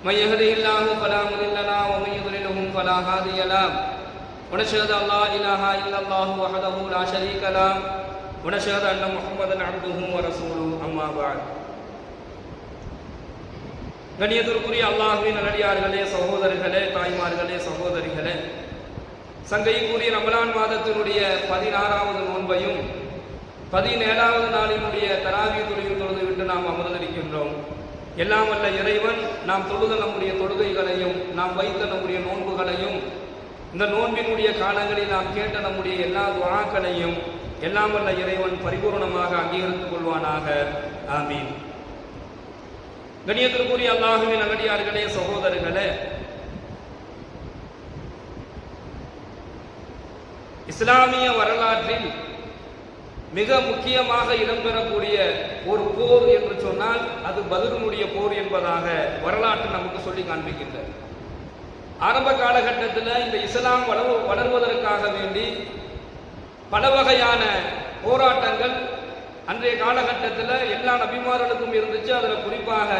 من يهده الله فلا مضل له ومن يضلله فلا هادي له ونشهد أن لا إله إلا الله وحده لا شريك له ونشهد أن محمدا عبده ورسوله أما بعد. கண்ணியத்திற்குரிய அல்லாஹ்வின் நல்லடியார்களே, சகோதரர்களே, தாய்மார்களே, சகோதரிகளே, சங்கைக்குரிய ரமலான் மாதத்தினுடைய 16வது நோன்பையும் 17வது நாளினுடைய தராவி தொழுகையும் தொழுது விட்டு நாம் அமர்ந்திருக்கின்றோம். எல்லாம் வல்ல இறைவன் நாம் தொழுத நம்முடைய தொழுகைகளையும் நாம் வைத்த நம்முடைய நோன்புகளையும் இந்த நோன்பினுடைய காலங்களில் நாம் கேட்ட நம்முடைய எல்லா துஆக்களையும் எல்லாம் வல்ல இறைவன் பரிபூர்ணமாக அங்கீகரித்துக் கொள்வானாக. ஆமீன். கண்ணியத்திற்குரிய அல்லாஹ்வின் நல்லடியார்களே, சகோதரர்களே, இஸ்லாமிய வரலாற்றில் மிக முக்கியமாக இடம்பெறக்கூடிய ஒரு போர் என்று சொன்னால் அது பத்ருனுடைய போர் என்பதாக வரலாற்று நமக்கு சொல்லி காண்பிக்கின்றது. ஆரம்ப காலகட்டத்தில் இந்த இஸ்லாம் வளர்வதற்காக வேண்டி பல வகையான போராட்டங்கள் அன்றைய காலகட்டத்தில் எல்லா நபிமார்களுக்கும் இருந்துச்சு. அதில் குறிப்பாக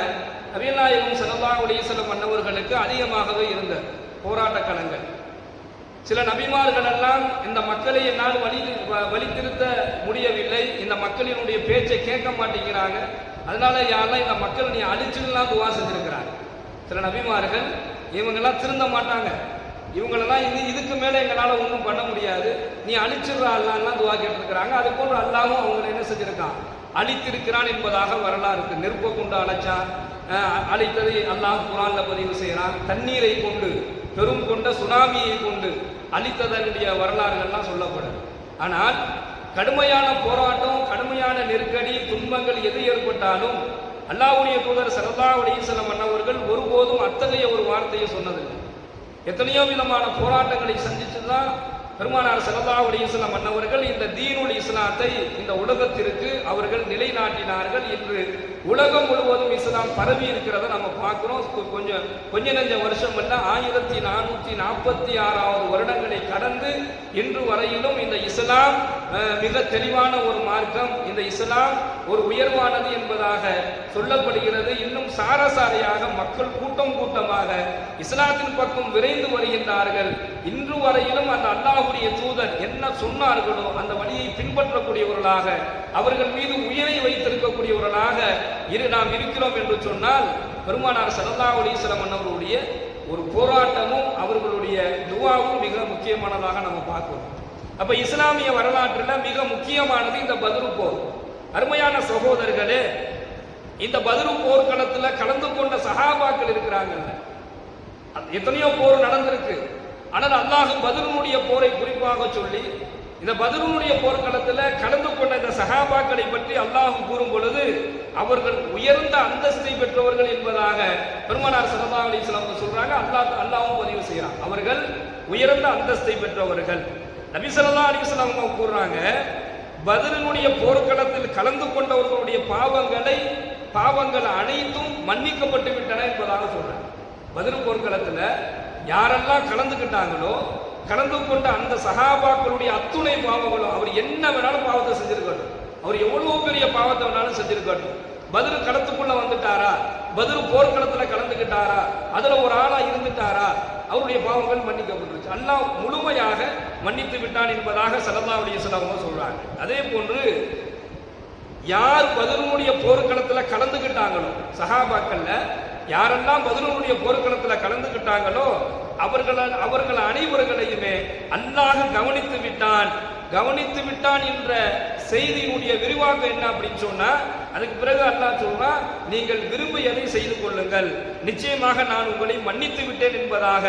நபிகள் நாயகம் ஸல்லல்லாஹு அலைஹி வஸல்லம் அன்னவர்களுக்கு அதிகமாகவே இருந்த போராட்ட களங்கள். சில நபிமார்கள் எல்லாம் இந்த மக்களை என்னால் வழித்திருத்த முடியவில்லை, இந்த மக்களினுடைய பேச்சை கேட்க மாட்டேங்கிறாங்க, அதனால யாரெல்லாம் இந்த மக்கள் நீ அழிச்சுலாம் துவா செஞ்சிருக்கிறாங்க. சில நபிமார்கள் இவங்கெல்லாம் திருந்த மாட்டாங்க, இவங்களெல்லாம் இதுக்கு மேலே எங்களால் ஒன்றும் பண்ண முடியாது, நீ அழிச்சிடுறா அல்லாஹ்லாம் துவா கேட்டிருக்கிறாங்க. அது போன்று அல்லாஹும் அவங்களை என்ன செஞ்சிருக்கான், அழித்திருக்கிறான் என்பதாக வரலாறு இருக்கு. நெருப்பை கொண்டு அழித்ததை அல்லாஹ் குர்ஆன்ல பதிவு செய்கிறான். தண்ணீரை கொண்டு, பெரும் கொண்ட சுனாமியை கொண்டு அழித்ததனுடைய வரலாறுகள்லாம் சொல்லப்படுது. ஆனால் கடுமையான போராட்டம், கடுமையான நெருக்கடி, துன்பங்கள் எது ஏற்பட்டாலும் அல்லாஹ்வுடைய தூதர் ஸல்லல்லாஹு அலைஹி வஸல்லம் அன்னவர்கள் ஒருபோதும் அத்தகைய ஒரு வார்த்தையை சொன்னதில்லை. எத்தனையோ விதமான போராட்டங்களை சந்திச்சுதான் பெருமானார் ஸல்லல்லாஹு அலைஹி வஸல்லம் அன்னவர்கள் இந்த தீனுல் இஸ்லாத்தை இந்த உலகத்திற்கு அவர்கள் நிலைநாட்டினார்கள். என்று உலகம் முழுவதும் இஸ்லாம் பரவி இருக்கிறத நம்ம பார்க்கிறோம். கொஞ்ச நெஞ்ச வருஷம் அல்ல, 1446வது வருடங்களை கடந்து இன்று வரையிலும் இந்த இஸ்லாம் மிக தெளிவான ஒரு மார்க்கம், இந்த இஸ்லாம் ஒரு உயர்வானது என்பதாக சொல்லப்படுகிறது. இன்னும் சாரசாரையாக மக்கள் கூட்டம் கூட்டமாக இஸ்லாத்தின் பக்கம் விரைந்து வருகின்றார்கள். இன்று வரையிலும் அந்த அல்லாஹ்வுடைய தூதர் என்ன சொன்னார்களோ அந்த வழியை பின்பற்றக்கூடியவர்களாக, அவர்கள் மீது உயிரை வைத்திருக்கக்கூடியவர்களாக நாம் இருக்கிறோம் என்று சொன்னால் பெருமானார் ஸல்லல்லாஹு அலைஹி வஸல்லம் அன்னவருடைய ஒரு போராட்டமும் அவர்களுடைய துஆவும் மிக முக்கியமானதாக நம்ம பார்க்கிறோம். அப்ப இஸ்லாமிய வரலாற்றில் மிக முக்கியமானது இந்த பத்ரு போர். அருமையான சகோதரர்களே, இந்த பத்ரு போர்க்களத்தில் கலந்து கொண்ட சஹாபாக்கள் இருக்கிறாங்கல்ல, எத்தனையோ போர் நடந்திருக்கு. ஆனால் அல்லாஹ் பத்ருனுடைய போரை குறிப்பாக சொல்லி இந்த பத்ருனுடைய போர்க்களத்தில் கலந்து கொண்ட இந்த சஹாபாக்களை பற்றி அல்லாஹ் கூறும் பொழுது அவர்கள் உயர்ந்த அந்தஸ்தை பெற்றவர்கள் என்பதாக பெருமானார் ஸல்லல்லாஹு அலைஹி வஸல்லம் சொல்றாங்க. அல்லாஹ்வும் பதிவு செய்யறான், அவர்கள் உயர்ந்த அந்தஸ்தை பெற்றவர்கள். நபி ஸல்லல்லாஹு அலைஹி வஸல்லம் கூறுறாங்க, பத்ருனுடைய போர்க்களத்தில் கலந்து கொண்டவர்களுடைய பாவங்கள் அனைத்தும் மன்னிக்கப்பட்டு விட்டன என்பதாக சொல்றாங்க. பத்ரு போர்க்களத்தில் யாரெல்லாம் கலந்துக்கிட்டாங்களோ, கலந்து கொண்ட அந்த சஹாபாக்களுடைய அத்துணை பாவங்களும், அவர் என்ன வேணாலும் பாவத்தை செஞ்சிருக்கட்டும், அவர் எவ்வளவு பெரிய பாவத்தை வேணாலும் செஞ்சிருக்கட்டும், பத்ரு களத்துக்குள்ள வந்துட்டாரா, பத்ரு போர்க்களத்தில் கலந்துக்கிட்டாரா, அதுல ஒரு ஆளா இருந்துட்டாரா, அவருடைய பாவங்கள் மன்னிக்கப்பட்டுருச்சு. அல்லாஹ் முழுமையாக மன்னித்து விட்டான் என்பதாக ஸல்லல்லாஹு அலைஹி வஸல்லம் சொல்றாங்க. அதே போன்று யார் பத்ருனுடைய போர்க்களத்தில் கலந்துக்கிட்டாங்களோ, சஹாபாக்கள்ல யாரெல்லாம் பத்ருனுடைய போர்க்களத்தில் கலந்துக்கிட்டாங்களோ அவர்கள் அனைவர்களையுமே அல்லாஹ் கவனித்து விட்டான் என்ற செய்தியினுடைய விரிவாக்கம் என்ன அப்படின்னு சொன்னா, அதுக்கு பிறகு அல்லாஹ் சொல்றா, நீங்கள் விரும்பியதை செய்து கொள்ளுங்கள், நிச்சயமாக நான் உங்களை மன்னித்து விட்டேன் என்பதாக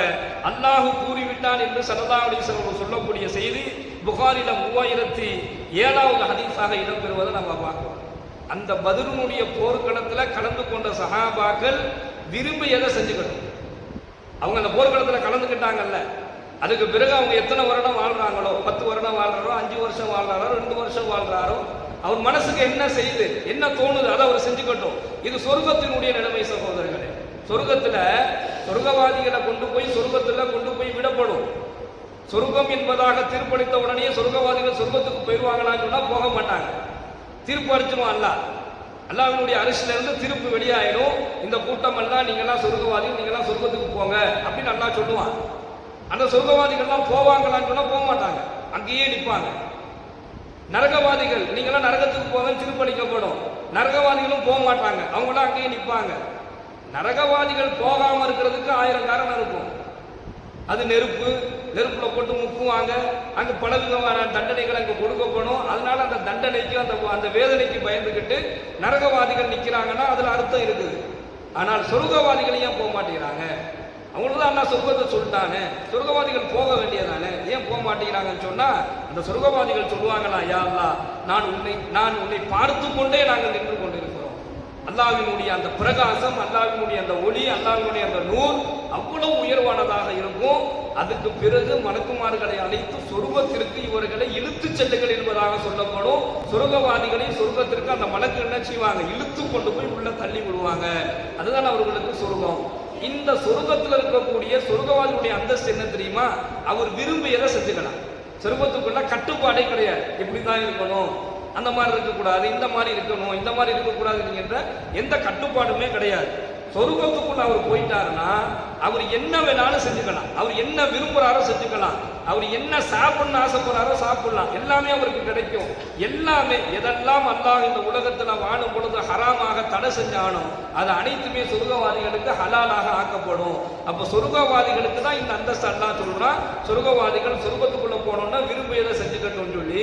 அல்லாஹ் கூறிவிட்டான் என்று ஸல்லல்லாஹு அலைஹி வஸல்லம் சொல்லக்கூடிய செய்தி புகாரில 3007வது ஹதீஸாக இடம்பெறுவதை நம்ம பார்க்கிறோம். அந்த பத்ருனுடைய போர்க்களத்தில் கலந்து கொண்ட சஹாபாக்கள் விரும்பி எதை செஞ்சுக்கணும், அவங்க அந்த போர்க்களத்தில் கலந்துக்கிட்டாங்கல்ல, அதுக்கு பிறகு அவங்க எத்தனை வருடம் வாழ்றாங்களோ, 10 வருடம் வாழ்றாரோ, 5 வருஷம் வாழ்றாரோ, 2 வருஷம் வாழ்றாரோ, அவர் மனசுக்கு என்ன செய்யுது, என்ன தோணுது, அதை அவர் செஞ்சுக்கட்டும். இது சொர்க்கத்தினுடைய நிலைமை சகோதரர்களே. சொர்க்கவாதிகளை கொண்டு போய் விடப்படும். சொர்க்கம் என்பதாக தீர்ப்பளித்த உடனே சொர்க்கவாதிகள் சொர்க்கத்துக்கு போயிடுவாங்களான்னு சொன்னா போக மாட்டாங்க, தீர்ப்பு அளிச்சிருவான் அல்லாஹ். அல்லாஹ்வினுடைய அரிசில இருந்து திருப்பு வெளியாயிடும். இந்த கூட்டம் எல்லாம் நீங்கெல்லாம் சொர்க்கவாதிகள், நீங்கெல்லாம் சொர்க்கத்துக்கு போங்க அப்படின்னு அல்லாஹ் சொல்லுவான். அந்த சொர்க்கவாதிகள்லாம் போவாங்களான்னு சொன்னா போக மாட்டாங்க, அங்கேயே நிற்பாங்க. நரகவாதிகள் நீங்களாம் நரகத்துக்கு போங்க திருப்பளிக்கப்படும். நரகவாதிகளும் போக மாட்டாங்க, அவங்களாம் அங்கேயே நிற்பாங்க. நரகவாதிகள் போகாம இருக்கிறதுக்கு 1000 காரணம் இருக்கும். அது நெருப்புல போட்டு முக்குவாங்க, அங்க பல விதமான தண்டனைகள் அங்க கொடுக்கப்படும். அதனால அந்த தண்டனைக்கு அந்த வேதனைக்கு பயந்துகிட்டு நரகவாதிகள் நிக்கிறாங்கன்னா அதுல அர்த்தம் இருக்குது. ஆனால் சொர்க்கவாதிகள் ஏன் போக மாட்டேங்கிறாங்க? அவங்களுக்கு தான் அல்லாஹ் சொர்க்கத்தை சொல்லிட்டானே, சொர்க்கவாதிகள் போக வேண்டியதானே, ஏன் போக மாட்டேங்கிறாங்கன்னு சொன்னா அந்த சொர்க்கவாதிகள் சொல்லுவாங்களா, யா அல்லாஹ் நான் உன்னை பார்த்து கொண்டே நாங்கள் நின்று கொண்டிருக்கிறோம். அல்லாஹ்வினுடைய அந்த பிரகாசம், அல்லாஹ்வினுடைய அந்த ஒளி, அல்லாஹ்வினுடைய அந்த நூர் அவ்வளவு உயர்வானதாக இருக்கும். அதுக்கு பிறகு மலக்குமார்களை அழைத்து சொர்க்கத்திற்கு இவர்களை இழுத்து செல்லுங்கள் என்பதாக சொல்லப்படும். சொர்க்கவாதிகளை சொர்க்கத்திற்கு அந்த மலக்கு என்ன செய்வாங்க, இழுத்து கொண்டு போய் உள்ள தள்ளி விடுவாங்க. அதுதான் அவர்களுக்கு சொர்க்கம். இந்த சொர்க்கத்தில் இருக்கக்கூடிய சொர்க்கவாதியுடைய அந்தஸ்து என்ன தெரியுமா? அவர் விரும்பியதை செஞ்சுக்கலாம். சொர்க்கத்துக்குள்ள கட்டுப்பாடே கிடையாது, இப்படிதான் இருக்கணும், அந்த மாதிரி இருக்கக்கூடாது, இந்த மாதிரி இருக்கணும், இந்த மாதிரி இருக்கக்கூடாது என்கின்ற எந்த கட்டுப்பாடுமே கிடையாது. சொர்க்கத்துக்குள்ள அவர் போயிட்டாருன்னா அவர் என்ன வேணாலும் செஞ்சுக்கலாம், அவர் என்ன விரும்புறாரோ செஞ்சுக்கலாம், அவர் என்ன சாப்பிடணும்னு ஆசைப்படுறாரோ சாப்பிடலாம், எல்லாமே அவருக்கு கிடைக்கும். எல்லாமே எதெல்லாம் அல்லாஹ் இந்த உலகத்துல வாழும் பொழுது ஹராமாக தடை செஞ்சானோ அது அனைத்துமே சொர்க்கவாதிகளுக்கு ஹலாலாக ஆக்கப்படும். அப்ப சொர்க்கவாதிகளுக்கு தான் இந்த அந்தஸ்து அல்லாஹ் சொல்றான். சொர்க்கவாதிகள் சொர்க்கத்துக்குள்ள போனோம்னா விரும்பியதை செஞ்சுக்கட்டும் சொல்லி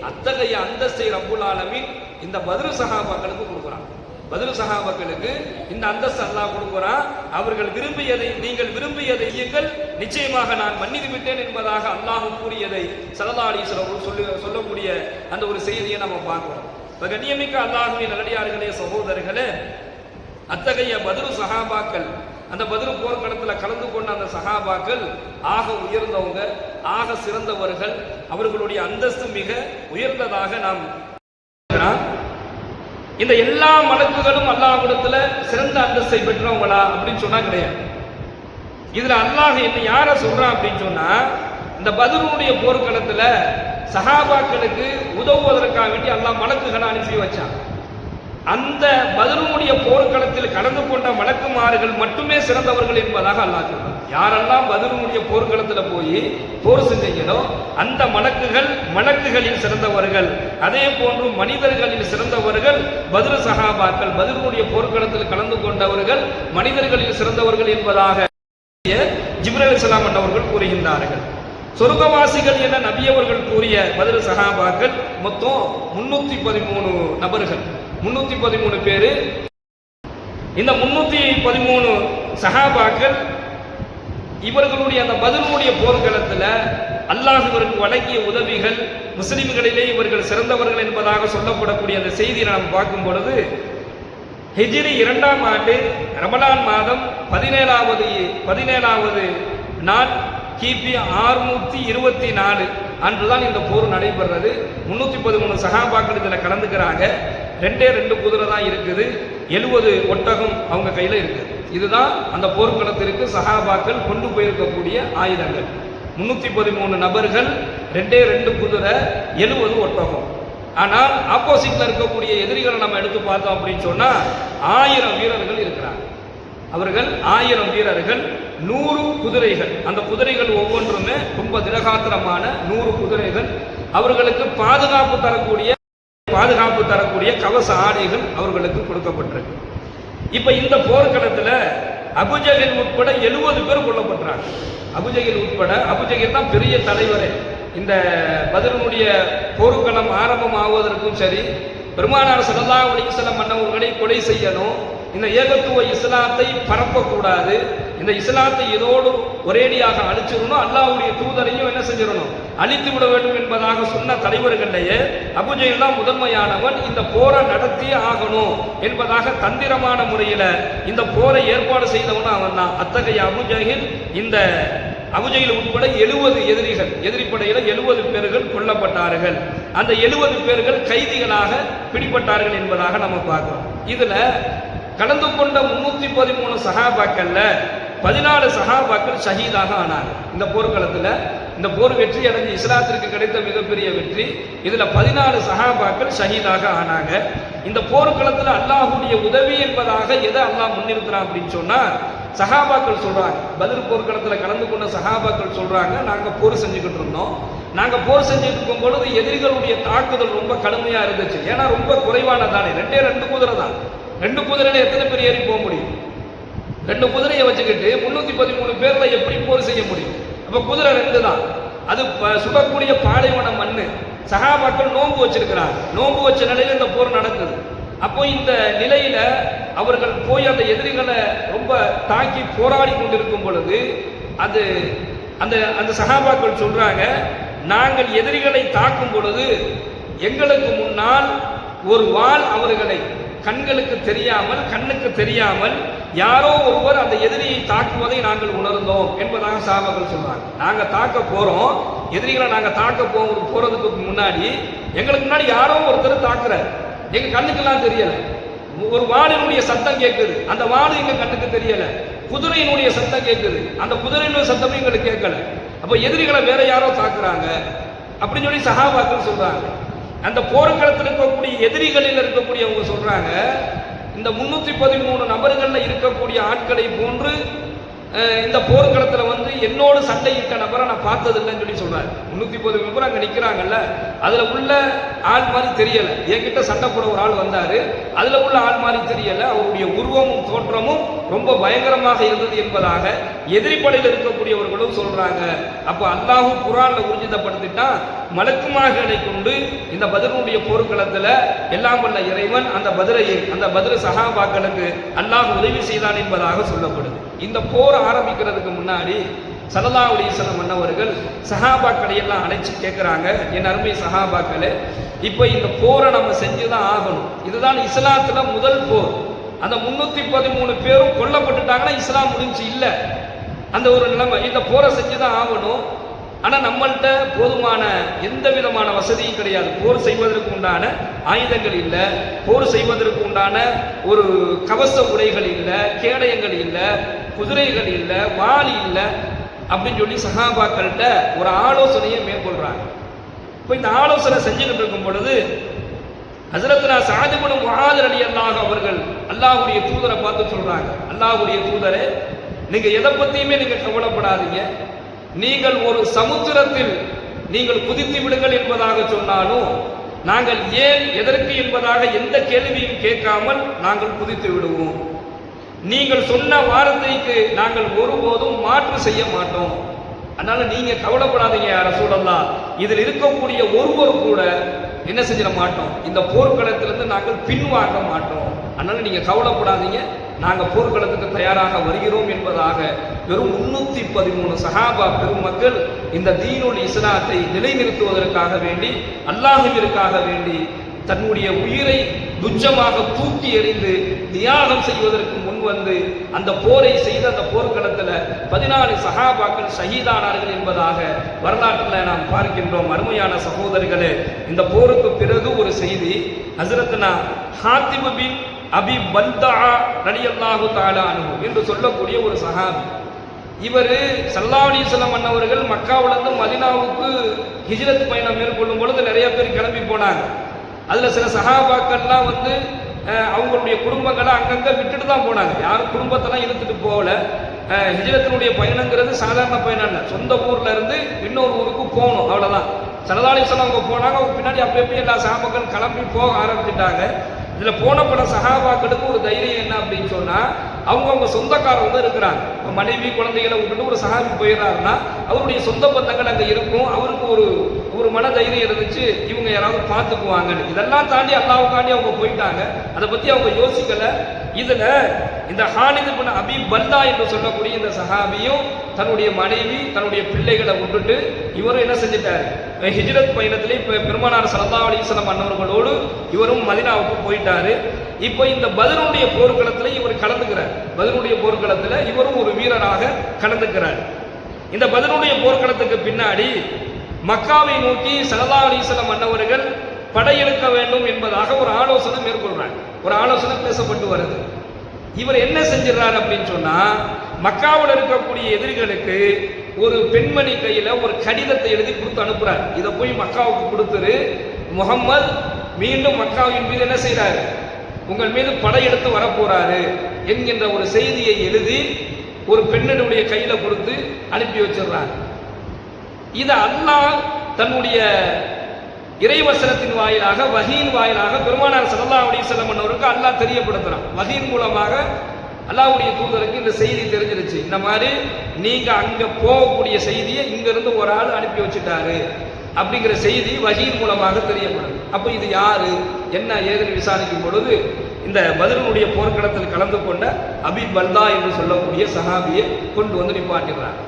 அத்தகைய அந்தஸ்தை ரப்புல் ஆலமீன் இந்த பத்ரு சஹாபாக்களுக்கு கொடுக்குறான். பத்ரு சஹாபாக்களுக்கு இந்த அந்தஸ்து அல்லாஹ் கொடுக்கிறான். அவர்கள் விரும்பியதை, நீங்கள் விரும்பியதை செய்யுங்கள், நிச்சயமாக நான் மன்னித்து விட்டேன் என்பதாக அல்லாஹ் கூறியதை ஸல்லல்லாஹு அலைஹி வஸல்லம் சொல்லக்கூடிய அந்த ஒரு செய்தியை நம்ம பார்க்கிறோம். கண்ணியமிக்க அல்லாஹ்வின் நல்லடியார்களே, சகோதரர்களே, அத்தகைய பத்ரு சஹாபாக்கள், அந்த பத்ரு போர்க்களத்தில் கலந்து கொண்ட அந்த சஹாபாக்கள் ஆக உயர்ந்தவங்க, ஆக சிறந்தவர்கள். அவர்களுடைய அந்தஸ்து மிக உயர்ந்ததாக நாம் இந்த எல்லா மலக்குகளும் அல்லாஹ்விடத்துல சிறந்த அந்தஸ்தை பெற்றவங்களா அப்படின்னு சொன்னா கிடையாது. இதுல அல்லாஹ் என்ன யார சொல்றான் அப்படின்னு சொன்னா, இந்த பத்ருடைய போர்க்களத்துல சஹாபாக்களுக்கு உதவுவதற்காக வேண்டி அல்லாஹ் மலக்குகளை அனுப்பி வச்சான். அந்த பத்ருடைய போர்க்களத்தில் கலந்து கொண்ட மலக்குமார்கள் மட்டுமே சிறந்தவர்கள் என்பதாக அல்லாஹ் சொல்றான். யாரெல்லாம் பத்ருடைய போர்க்களத்தில் போய் போர் செஞ்சீங்களோ அந்த மலக்குகளில் சிறந்தவர்கள், அதே போன்று மனிதர்களில் சிறந்தவர்கள் பத்ரு சஹாபாக்கள். பத்ருடைய போர்க்களத்தில் கலந்து கொண்டவர்கள் மனிதர்களில் சிறந்தவர்கள் என்பதாக ஜிப்ரீல் அலைஹிஸ்ஸலாம் அவர்கள் கூறுகின்றார்கள். சொர்க்கவாசிகள் என நபி அவர்கள் கூறிய பத்ரு சஹாபாக்கள் மொத்தம் 313 நபர்கள், 313 பேரு. இந்த 313 சஹாபாக்கள் இவர்களுடைய அந்த பத்ருடைய போர்க்களத்தில் அல்லாஹ் இவருக்கு வழங்கிய உதவிகள், முஸ்லிம்களிலே இவர்கள் சிறந்தவர்கள் என்பதாக சொல்லப்படக்கூடிய அந்த செய்தியை நாம் பார்க்கும் பொழுது, ஹிஜ்ரி 2ஆம் ஆண்டு ரமலான் மாதம் 17வது நாள் கிபி 624 அன்றுதான் இந்த போர் நடைபெறது. 313 சஹாபாக்கள் இதில் கலந்துக்கிறாங்க. 2 குதிரை தான் இருக்குது, 70 ஒட்டகம் அவங்க கையில் இருக்குது. இதுதான் அந்த போர்க்களத்திற்கு சஹாபாக்கள் கொண்டு போயிருக்கக்கூடிய ஆயுதங்கள். 313 நபர்கள், 2 குதிரை, 70 ஒட்டகம். ஆனால் ஆப்போசிட்ல இருக்கக்கூடிய எதிரிகளை நம்ம எடுத்து பார்த்தோம் அப்படின்னு சொன்னா 1000 வீரர்கள் இருக்கிறாங்க. அவர்கள் 1000 வீரர்கள், 100 குதிரைகள். அந்த குதிரைகள் ஒவ்வொன்றுமே ரொம்ப திடகாத்திரமான 100 குதிரைகள். அவர்களுக்கு பாதுகாப்பு தரக்கூடிய கவச ஆடைகள் அவர்களுக்கு கொடுக்கப்பட்டிருக்கு. இப்ப இந்த போர்க்களத்தில் அபூஜஹல் உட்பட 70 பேர் கொல்லப்படுறாங்க. அபூஜஹல் தான் பெரிய தலைவரே. இந்த பத்ருடைய போர்க்களம் ஆரம்பம் ஆவதற்கும் சரி, பெருமானார் ஸல்லல்லாஹு அலைஹி வஸல்லம் அன்னவர்களை கொலை செய்யணும், இந்த ஏகத்துவ இஸ்லாத்தை பரப்பக்கூடாது, இந்த இஸ்லாத்தை இதோடு ஒரேடியாக அழிச்சிடணும், அல்லாஹ்வுடைய தூதரையும் என்ன செஞ்சிடணும், அழித்து விட வேண்டும் என்பதாக சொன்ன தலைவர்களையே அபூஜஹல் தான் முதன்மையானவன். இந்த போரை நடத்தியே ஆகணும் என்பதாக தந்திரமான முறையில் இந்த போரை ஏற்பாடு செய்தவனும் அவன் தான். அத்தகைய அபூஜஹல் உட்பட 70 எதிரிப்படையில் 70 பேர்கள் கொல்லப்பட்டார்கள். அந்த 70 பேர்கள் கைதிகளாக பிடிபட்டார்கள் என்பதாக நம்ம பார்க்கிறோம். இதுல கலந்து கொண்ட 313 சஹாபாக்கள்ல 14 சஹாபாக்கள் ஷஹீதாக ஆனாங்க. இந்த போர்க்களத்தில் இந்த போர் வெற்றி அடைஞ்சு இஸ்லாத்திற்கு கிடைத்த மிகப்பெரிய வெற்றி. இதுல 14 சஹாபாக்கள் ஷஹீதாக ஆனாங்க. இந்த போர்க்களத்தில் அல்லாஹ்வுடைய உதவி என்பதாக எதை அல்லாஹ் முன்னிறுத்துறான் அப்படின்னு சொன்னா, சஹாபாக்கள் சொல்றாங்க, பதில் போர்க்களத்தில் கலந்து கொண்ட சஹாபாக்கள் சொல்றாங்க, நாங்க போர் செஞ்சுக்கிட்டு இருந்தோம். நாங்க போர் செஞ்சுட்டு இருக்கும் பொழுது எதிரிகளுடைய தாக்குதல் ரொம்ப கடுமையா இருந்துச்சு. ஏன்னா ரொம்ப குறைவானதானே, 2 குதிரை தான். 2 குதிரையில எத்தனை பேர் ஏறி போக முடியும்? 2 குதிரையை வச்சுக்கிட்டு 313 பேர்ல எப்படி போர் செய்ய முடியும்? அப்ப குதிரை 2 தான். அது சுடக்கூடிய பாலைவன மண்ணு. சஹாபாக்கள் நோன்பு வச்சிருக்கிறாங்க. நோன்பு வச்ச நிலையில இந்த போர் நடக்குது. அப்போ இந்த நிலையில அவர்கள் போய் அந்த எதிரிகளை ரொம்ப தாக்கி போராடி கொண்டிருக்கும் பொழுது அது அந்த அந்த சஹாபாக்கள் சொல்றாங்க, நாங்கள் எதிரிகளை தாக்கும் பொழுது எங்களுக்கு முன்னால் ஒரு வாள் அவர்களை கண்களுக்கு தெரியாமல் கண்ணுக்கு தெரியாமல் யாரோ ஒருவர் அந்த எதிரியை தாக்குவதை நாங்கள் உணர்ந்தோம் என்பதாக சஹாபாக்கள் சொல்றாங்க. நாங்க தாக்க போறோம், எதிரிகளை நாங்க தாக்க போறதுக்கு முன்னாடி எங்களுக்கு முன்னாடி யாரோ ஒருத்தர் தாக்குறார், எங்க கண்ணுக்கெல்லாம் தெரியல. ஒரு வாளினுடைய சத்தம் கேட்குது, அந்த வாள் எங்க கண்ணுக்கு தெரியல. குதிரையினுடைய சத்தம் கேட்குது, அந்த குதிரையினுடைய சத்தமும் எங்களுக்கு கேட்கல. அப்ப எதிரிகளை வேற யாரோ தாக்குறாங்க அப்படின்னு சொல்லி சஹாபாக்கள் சொல்றாங்க. அந்த போர்க்களத்தில் இருக்கக்கூடிய எதிரிகளில் இருக்கக்கூடியவங்க சொல்றாங்க, இந்த 313 நபர்கள்ல இருக்கக்கூடிய ஆட்களை போன்று இந்த போர்க்களத்தில் என்னோடு சண்டையிட்ட நபரை நான் பார்த்ததில்லைன்னு சொல்லி சொல்றாரு. 310 பேர் அங்க நிக்கிறாங்கல்ல, அதுல உள்ள ஆள் மாதிரி தெரியல. என்கிட்ட சண்டை போட ஒரு ஆள் வந்தாரு, அதுல உள்ள ஆள் மாதிரி தெரியல. அவருடைய உருவமும் தோற்றமும் ரொம்ப பயங்கரமாக இருந்தது என்பதாக எதிரிப்படையில் இருக்கக்கூடியவர்களும் சொல்றாங்க. அப்ப அல்லாஹ் குர்ஆன்ல ஊர்ஜிதப்படுத்திட்டா, மலக்குமார்களை கொண்டு இந்த பத்ருடைய போர்க்களத்துல எல்லாம் வல்ல இறைவன் அந்த பத்ரு சஹாபாக்களுக்கு அல்லாஹ் உதவி செய்தான் என்பதாக சொல்லப்படுது. இந்த போர் ஆரம்பிக்கிறதுக்கு முன்னாடி ஸல்லல்லாஹு அலைஹி வஸல்லம் அன்னவர்கள் சஹாபாக்களை எல்லாம் அழைச்சு கேட்கிறாங்க, என் அருமை சஹாபாக்களே, இப்போ இந்த போரை நம்ம செஞ்சுதான் ஆகணும். இதுதான் இஸ்லாத்துல முதல் போர். அந்த 313 பேரும் கொல்லப்பட்டுட்டாங்கன்னா இஸ்லாம் முடிஞ்சு இல்ல, அந்த ஒரு நிலைமை. இந்த போரை செஞ்சுதான் ஆகணும். ஆனா நம்மள்கிட்ட போதுமான எந்த விதமான வசதியும் கிடையாது. போர் செய்வதற்கு உண்டான ஆயுதங்கள் இல்ல, போர் செய்வதற்கு உண்டான ஒரு கவச உடைகள் இல்ல, கேடயங்கள் இல்ல, குதிரைகள் இல்ல, வாளி இல்ல அப்படின்னு சொல்லி சஹாபாக்கள்கிட்ட ஒரு ஆலோசனையை மேற்கொள்றாங்க. இப்போ இந்த ஆலோசனை செஞ்சுக்கிட்டு இருக்கும் பொழுது ஹஸரத்னா ஸஅத் இப்னு முஆத் ரலியல்லாஹு அவர்கள் அல்லாஹ்வுடைய தூதரை பார்த்து சொல்றாங்க, அல்லாஹ்வுடைய தூதரே, நீங்க எதை பத்தியுமே நீங்க கவலைப்படாதீங்க. நீங்கள் ஒரு சமுத்திரத்தில் நீங்கள் குதித்து விடுங்கள் என்பதாக சொன்னாலும் நாங்கள் ஏன் எதற்கு என்பதாக எந்த கேள்வியும் கேட்காமல் நாங்கள் குதித்து விடுவோம். நீங்கள் சொன்ன வார்த்தைக்கு நாங்கள் ஒருபோதும் மாற்று செய்ய மாட்டோம். அதனால நீங்க கவலைப்படாதீங்க யா ரசூலல்லாஹ், இதில் இருக்கக்கூடிய ஒருவர் கூட என்ன செஞ்சிட மாட்டோம், இந்த போர்க்களத்திலிருந்து நாங்கள் பின்வாங்க மாட்டோம். அதனால நீங்க கவலைப்படாதீங்க, நாங்க போர்க்களத்துக்கு தயாராக வருகிறோம் என்பதாக வெறும் 313 சஹாபா பெருமக்கள் இந்த தீனுல் இஸ்லாத்தை நிலைநிறுத்துவதற்காக வேண்டி, அல்லாஹ்விற்காக வேண்டி தன்னுடைய உயிரை துச்சமாக தூக்கி எறிந்து தியாகம் செய்வதற்கு முன் வந்து அந்த போரை செய்த அந்த போர்க்களத்தில் 14 சஹாபாக்கள் ஷஹீதானார்கள் என்பதாக வரலாற்றில் நாம் பார்க்கின்றோம். அருமையான சகோதரர்களே, இந்த போருக்கு பிறகு ஒரு செய்தி, ஹஸரத்னா ஹாத்திப் பின் அபி பல்தா ரலியல்லாஹு தஆலா அன்ஹு என்று சொல்லக்கூடிய ஒரு சஹாபி. இவர் ஸல்லல்லாஹு அலைஹி வஸல்லம் அன்னவர்கள் மக்காவிலிருந்து மதீனாவுக்கு ஹிஜ்ரத் பயணம் மேற்கொள்ளும் பொழுது நிறைய பேர் கிளம்பி போனாங்க. அதுல சில சஹாபாக்கள்லாம் அவங்களுடைய குடும்பங்களை அங்கங்க விட்டுட்டு தான் போனாங்க. யாரும் குடும்பத்தெல்லாம் இழுத்துட்டு போகல. ஹிஜ்ரத்தினுடைய பயணங்கிறது சாதாரண பயணம் இல்லை. சொந்த ஊர்ல இருந்து இன்னொரு ஊருக்கு போகணும், அவ்வளவுதான். ஸல்லல்லாஹு அலைஹி வஸல்லம் அவங்க போனாங்க, அவங்க பின்னாடி அப்ப எல்லா சஹாபாக்கள் கிளம்பி போக ஆரம்பிச்சுட்டாங்க. இதுல போன பல சஹாபாக்களுக்கு ஒரு தைரியம் என்ன அப்படின்னு சொன்னா, அவங்க சொந்தக்காரங்க இருக்கிறாங்க. மனைவி குழந்தைகளை விட்டுட்டு ஒரு சஹாபி போயிடறாருன்னா அவருடைய சொந்த பந்தங்கள் அங்க இருக்கும். அவருக்கு ஒரு மன தைரியம் இருந்துச்சு, இவங்க யாராவது பார்த்துக்குவாங்கன்னு. இதெல்லாம் தாண்டி அல்லாஹ்வுக்காண்டி அவங்க போயிட்டாங்க. அதை பத்தி அவங்க யோசிக்கல. இதுல இந்த ஹாலித் இப்னு அபி பல்தா என்று சொல்லக்கூடிய இந்த சஹாபியும் தன்னுடைய மனைவி தன்னுடைய பிள்ளைகளை விட்டுட்டு இவரும் என்ன செஞ்சிட்டாரு, ஹிஜ்ரத் பயணத்திலே பெருமானார் ஸல்லல்லாஹு அலைஹி வஸல்லம் அன்னவர்களோடு இவரும் மதீனாவுக்கு போயிட்டாரு. இப்போ இந்த பத்ருடைய போர்க்களத்தில் இவர் கலந்துக்கிறார். பத்ருடைய போர்க்களத்தில் இவரும் ஒரு வீரராக கலந்துக்கிறார். இந்த பத்ருடைய போர்க்களத்துக்கு பின்னாடி மக்காவை நோக்கி ஸல்லல்லாஹு அலைஹி வஸல்லம் அன்னவர்கள் படையெடுக்க வேண்டும் என்பதாக ஒரு ஆலோசனை மேற்கொள்றாங்க. ஒரு ஆலோசனை பேசப்பட்டு வருது. இவர் என்ன செஞ்சிடறாரு அப்படின்னு சொன்னா, மக்காவில் இருக்கக்கூடிய எதிரிகளுக்கு ஒரு பெண்மணி கையில ஒரு கடிதத்தை எழுதி கொடுத்து அனுப்புறார். இதை போய் மக்காவுக்கு கொடுத்துரு, முகம்மது மீண்டும் மக்காவின் மீது என்ன செய்யறாரு, உங்கள் மீது படையெடுத்து வரப்போறாரு என்கின்ற ஒரு செய்தியை எழுதி ஒரு பெண்ணுடைய கையில கொடுத்து அனுப்பி வச்சிடுறார். இதை அல்லாஹ் தன்னுடைய இறைவசனத்தின் வாயிலாக, வஹீயின் வாயிலாக பெருமானார் ஸல்லல்லாஹு அலைஹி வஸல்லம் அவருக்கு அல்லாஹ் தெரியப்படுத்துறான். வஹீயின் மூலமாக அல்லாஹ்வுடைய தூதருக்கு இந்த செய்தி தெரிஞ்சிருச்சு. இந்த மாதிரி நீங்க அங்க போகக்கூடிய செய்தியை இங்க இருந்து ஒரு ஆள் அனுப்பி வச்சுட்டாரு அப்படிங்கிற செய்தி வஹீயின் மூலமாக தெரியப்படுது. அப்ப இது யாரு என்ன ஏதுன்னு விசாரிக்கும் பொழுது இந்த பத்ருடைய போர்க்களத்தில் கலந்து கொண்ட அபி பல்தா என்று சொல்லக்கூடிய சஹாபியை கொண்டு வந்து நிப்பாட்டிடுறாங்க.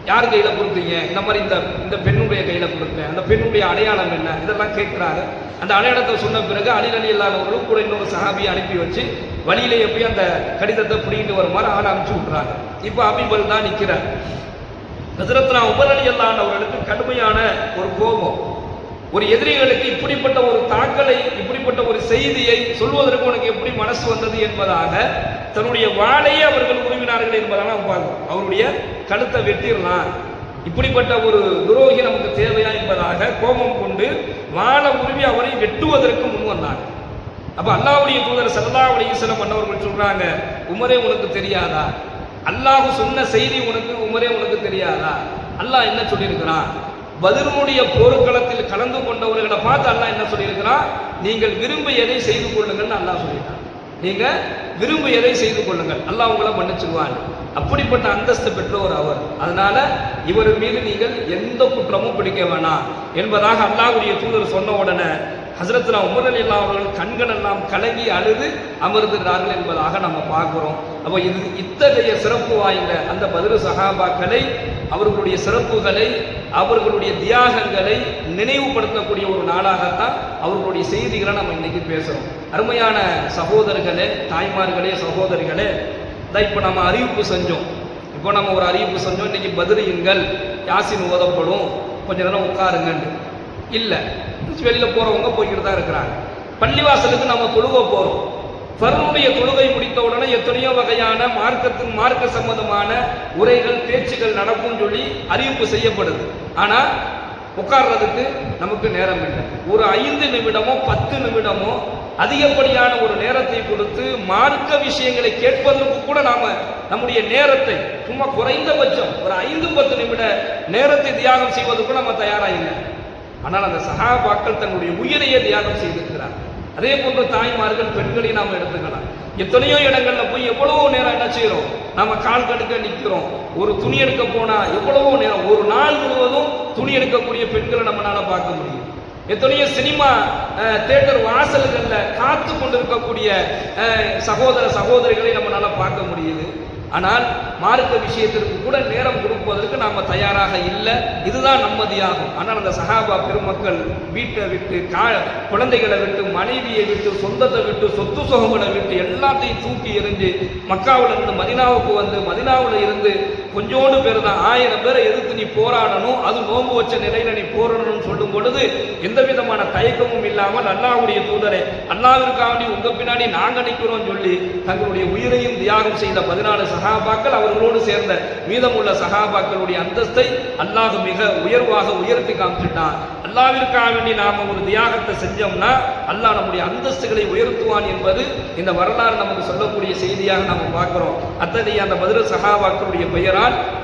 யார் கையில கொடுத்தீங்க? இந்த மாதிரி இந்த பெண்ணுடைய கையில கொடுத்தேன். அந்த பெண்ணுடைய அடையாளம் என்ன? இதெல்லாம் கேட்கிறாரு. அந்த அடையாளத்தை சொன்ன பிறகு அலி ரலியல்லாஹு அன்ஹு கூட இன்னொரு சஹாபியை அனுப்பி வச்சு வழியிலேயே போய் அந்த கடிதத்தை பிடிக்கிட்டு வருமாறு ஆளை அனுப்பிச்சு விட்டுறாங்க. இப்போ அபி பல்தா நிற்கிறார். ஹஜ்ரத்னா உமர் ரலியல்லாஹு அன்ஹு அவர்களுக்கு கடுமையான ஒரு கோபம். ஒரு எதிரிகளுக்கு இப்படிப்பட்ட ஒரு தாக்கலை, இப்படிப்பட்ட ஒரு செய்தியை சொல்வதற்கு உனக்கு எப்படி மனசு வந்தது என்பதாக தன்னுடைய வாளையே அவர்கள் உருவினார்கள் என்பதாக நாம் பார்க்கிறோம். அவருடைய கழுத்தை வெட்டிடலாம், இப்படிப்பட்ட ஒரு துரோகி நமக்கு தேவையா என்பதாக கோபம் கொண்டு வாளை உருவி அவரை வெட்டுவதற்கு முன் வந்தாங்க. அப்ப அல்லாஹ்வுடைய தூதர் ஸல்லல்லாஹு அலைஹி வஸல்லம் அன்னவர்கள் சொல்றாங்க, உமரே உனக்கு தெரியாதா? அல்லாஹ் சொன்ன செய்தி உமரே உனக்கு தெரியாதா? அல்லாஹ் என்ன சொல்லியிருக்கிறான்? பத்ருடைய போர்க்களத்தில் கலந்து கொண்டவர்களை பார்த்து அல்லாஹ் என்ன சொல்லியிருக்கிறான்? நீங்கள் விரும்பியதை செய்து கொள்ளுங்கள் அல்லாஹ் சொல்லிட்டான். நீங்க விரும்பியதை செய்து கொள்ளுங்கள், அல்லாஹ் உங்களை மன்னிச்சிருவான். அப்படிப்பட்ட அந்தஸ்து பெற்றவர் அவர். அதனால இவர் மீது நீங்கள் எந்த குற்றமும் பிடிக்க வேணாம் என்பதாக அல்லாஹ்வுடைய தூதர் சொன்ன உடனே ஹஜ்ரத்னா உமர் ரலியல்லாஹு அவர்கள் கண்கள் எல்லாம் கலங்கி அழுது அமர்ந்திருந்தார்கள் என்பதாக நம்ம பார்க்கிறோம். அப்போ இது இத்தகைய சிறப்பு வாய்ந்த அந்த பத்ரு சஹாபாக்களை, அவர்களுடைய சிறப்புகளை, அவர்களுடைய தியாகங்களை நினைவுபடுத்தக்கூடிய ஒரு நாளாகத்தான் அவர்களுடைய செய்திகளை நம்ம இன்னைக்கு பேசுறோம். அருமையான சகோதரர்களே, தாய்மார்களே, சகோதரிகளே, இப்போ நம்ம அறிவிப்பு செஞ்சோம். இப்போ நம்ம ஒரு அறிவிப்பு செஞ்சோம், இன்னைக்கு பத்ரீன்கள் யாசின் ஓதப்படும், கொஞ்ச நேரம் உட்காருங்கன்னு. இல்லை, வெளியில போறவங்க போய்கிட்டு தான் இருக்கிறாங்க. பள்ளிவாசலுக்கு நம்ம தொழுக போறோம். ஃபர்னுடைய தொழுகை முடித்த உடனே எத்தனையோ வகையான மார்க்க சம்பந்தமான உரைகள், பேச்சுகள் நடக்கும் சொல்லி அறிவிப்பு செய்யப்படுது. ஆனா உட்கார்றதுக்கு நமக்கு நேரம் இல்லை. ஒரு 5 நிமிடமோ 10 நிமிடமோ அதிகப்படியான ஒரு நேரத்தை கொடுத்து மார்க்க விஷயங்களை கேட்பதற்கு கூட நாம நம்முடைய நேரத்தை சும்மா குறைந்தபட்சம் ஒரு 5-10 நிமிட நேரத்தை தியாகம் செய்வதற்கு நம்ம தயாரா இல்லை. ஆனால் அந்த சஹாபாக்கள் தன்னுடைய உயிரையே தியாகம் செய்திருக்கிறார். அதே போன்று தாய்மார்கள், பெண்களை நாம் எடுத்துக்கலாம். எத்தனையோ இடங்கள்ல போய் எவ்வளவோ நேரம் என்ன செய்யறோம், நம்ம கால் கடுக்க நிற்கிறோம். ஒரு துணி எடுக்க போனா எவ்வளவோ நேரம், ஒரு நாள் முழுவதும் துணி எடுக்கக்கூடிய பெண்களை நம்மளால பார்க்க முடியும். எத்தனையோ சினிமா தியேட்டர் வாசல்கள்ல காத்து கொண்டிருக்கக்கூடிய சகோதர சகோதரிகளை நம்மளால பார்க்க முடியுது. ஆனால் மார்க்க விஷயத்திற்கு கூட நேரம் கொடுப்பதற்கு நாம தயாராக இல்லை. இதுதான் நம்மதியாகும். ஆனால் அந்த சஹாபா பெருமக்கள் வீட்டை விட்டு, குழந்தைகளை விட்டு, மனைவியை விட்டு, சொந்தத்தை விட்டு, சொத்து சுகங்களை விட்டு எல்லாத்தையும் தூக்கி எறிஞ்சு மக்காவில் இருந்து மதினாவுக்கு வந்து, மதினாவில் இருந்து கொஞ்சோண்டு பேர் தான், 1000 பேரை எதிர்த்து நீ போராடணும், அது நோன்பு வச்ச நிலையில நீ போராடணும்னு சொல்லும் பொழுது எந்த விதமான தயக்கமும் இல்லாமல் அல்லாஹ்வுடைய தூதரே, அல்லாஹ்விற்காக உங்க பின்னாடி நாங்க நிற்கிறோம் சொல்லி தங்களுடைய உயிரையும் தியாகம் செய்த 14 சஹாபாக்கள், அவர்களோடு சேர்ந்த மீதமுள்ள சஹாபாக்களுடைய அந்தஸ்தை அல்லாஹ் மிக உயர்வாக உயர்த்தி காமிச்சிட்டான். அல்லாஹ்விற்காக வேண்டி நாம ஒரு தியாகத்தை செஞ்சோம்னா அல்லாஹ் நம்முடைய அந்தஸ்துகளை உயர்த்துவான் என்பது இந்த வரலாறு நமக்கு சொல்லக்கூடிய செய்தியாக நாம பார்க்கிறோம். அத்தகைய அந்த பத்ரு சஹாபாக்களுடைய பெயரால்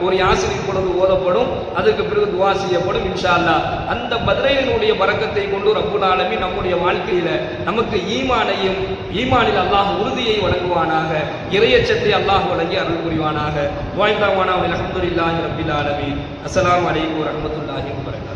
ஒரு யாசின் பொழுது ஓதப்படும், அதுக்கு பிறகு துவா செய்யப்படும் இன்ஷா அல்லாஹ். அந்த பத்ரையினுடைய பரக்கத்தை கொண்டு ரப்புல் ஆலமீன் நம்முடைய வாழ்க்கையில நமக்கு ஈமானையும், ஈமானில் அல்லாஹ் உறுதியை வழங்குவானாக, இறையச்சத்தை அல்லாஹ் வழங்கி அருள் புரிவானாக. அல்ஹம்துலில்லாஹி ரப்பில் ஆலமீன். அஸ்ஸலாமு அலைக்கும் வரஹ்மத்துல்லாஹி வபரகாத்துஹு.